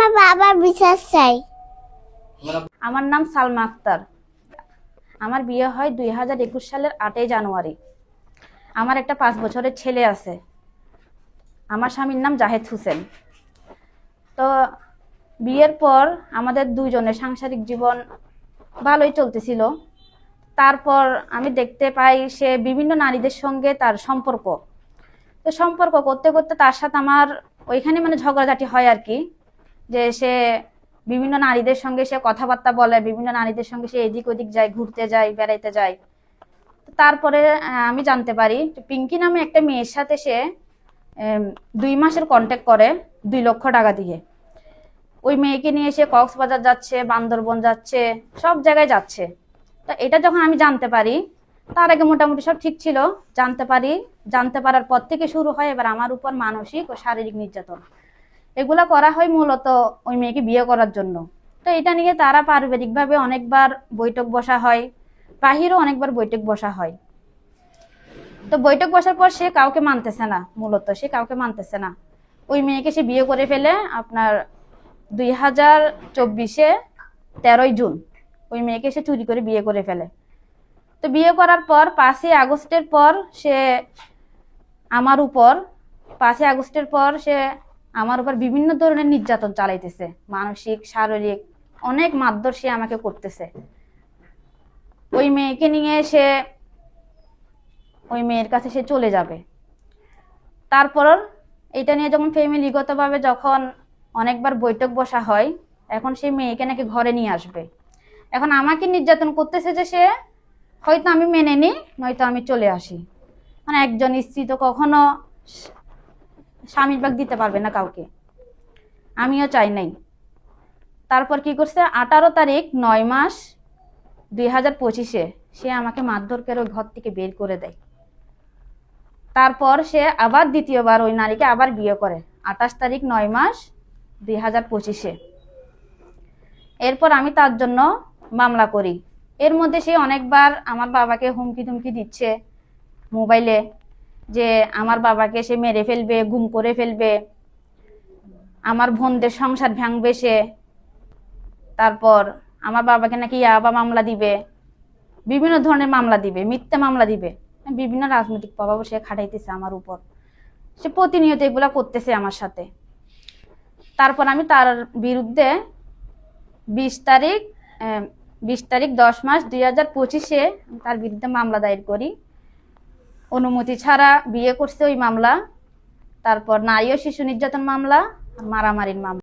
আমার বাবার বিশ্বাস চাই। আমার নাম সালমা আক্তার। আমার বিয়ে হয় 2021 সালের 8ই জানুয়ারি। আমার একটা 5 বছরের ছেলে আছে। আমার স্বামীর নাম জাহেদ হোসেন। তো বিয়ের পর আমাদের দুজনের সাংসারিক জীবন ভালোই চলতেছিল। তারপর আমি দেখতে পাই সে বিভিন্ন নারীদের সঙ্গে তার সম্পর্ক। তো সম্পর্ক করতে করতে তার সাথে আমার ওইখানে ঝগড়াঝাটি হয় আর কি, যে সে বিভিন্ন নারীদের সঙ্গে সে কথাবার্তা বলে, বিভিন্ন নারীদের সঙ্গে সে এদিক ওদিক যায়, ঘুরতে যায়, বেড়াইতে যায়। তারপরে আমি জানতে পারি পিঙ্কি নামে একটা মেয়ের সাথে সে 2 মাসের কন্ট্যাক্ট করে 2 লক্ষ টাকা দিয়ে। ওই মেয়েকে নিয়ে সে কক্সবাজার যাচ্ছে, বান্দরবন যাচ্ছে, সব জায়গায় যাচ্ছে। তো এটা যখন আমি জানতে পারি, তার আগে মোটামুটি সব ঠিক ছিল। জানতে পারার পর থেকে শুরু হয় এবার আমার উপর মানসিক ও শারীরিক নির্যাতন। এগুলা করা হয় মূলত ওই মেয়েকে বিয়ে করার জন্য। তো এটা নিয়ে তারা পারিবারিকভাবে অনেকবার বৈঠক বসা হয়, বাহিরেও অনেকবার বৈঠক বসা হয়। তো বৈঠক বসার পর সে কাউকে মানতেছে না, সে কাউকে মানতেছে না। ওই মেয়েকে সে বিয়ে করে ফেলে আপনার 2024-এ 13ই জুন ওই মেয়েকে সে চুরি করে বিয়ে করে ফেলে। তো বিয়ে করার পর 5ই আগস্টের পর সে আমার উপর 5ই আগস্টের পর সে আমার উপর বিভিন্ন ধরনের নির্যাতন চালাইতেছে, মানসিক, শারীরিক, অনেক মারধর সে আমাকে করতেছে। ওই মেয়েকে নিয়ে সে ওই মেয়ের কাছে সে চলে যাবে। তারপর এটা নিয়ে যখন ফ্যামিলিগতভাবে যখন অনেকবার বৈঠক বসা হয়, এখন সেই মেয়েকে নাকি ঘরে নিয়ে আসবে। এখন আমাকে নির্যাতন করতেছে যে সে হয়তো আমি মেনে নিই, নয়তো আমি চলে আসি। একজন স্ত্রী তো কখনো স্বামীর ভাগ দিতে পারবে না কাউকে, আমিও চাই নাই। তারপর কি করছে, 18 তারিখ 9 মাস 2025-এ সে আমাকে মারধর করে ওই ঘর থেকে বের করে দেয়। তারপর সে আবার দ্বিতীয়বার ওই নারীকে আবার বিয়ে করে 28 তারিখ 9 মাস 2025-এ। এরপর আমি তার জন্য মামলা করি। এর মধ্যে সে অনেকবার আমার বাবাকে হুমকি তুমকি দিচ্ছে মোবাইলে, যে আমার বাবাকে সে মেরে ফেলবে, গুম করে ফেলবে, আমার বোনদের সংসার ভাঙবে সে। তারপর আমার বাবাকে নাকি ইয়াবা মামলা দিবে, বিভিন্ন ধরনের মামলা দিবে, মিথ্যা মামলা দিবে, বিভিন্ন রাজনৈতিক প্রভাব সে খাটাইতেছে আমার উপর। সে প্রতিনিয়ত এগুলা করতেছে আমার সাথে। তারপর আমি তার বিরুদ্ধে 20 তারিখ 10 মাস 2025-এ তার বিরুদ্ধে মামলা দায়ের করি। অনুমতি ছাড়া বিয়ে করছে ওই মামলা, তারপর নারী ও শিশু নির্যাতন মামলা, মারামারির মামলা।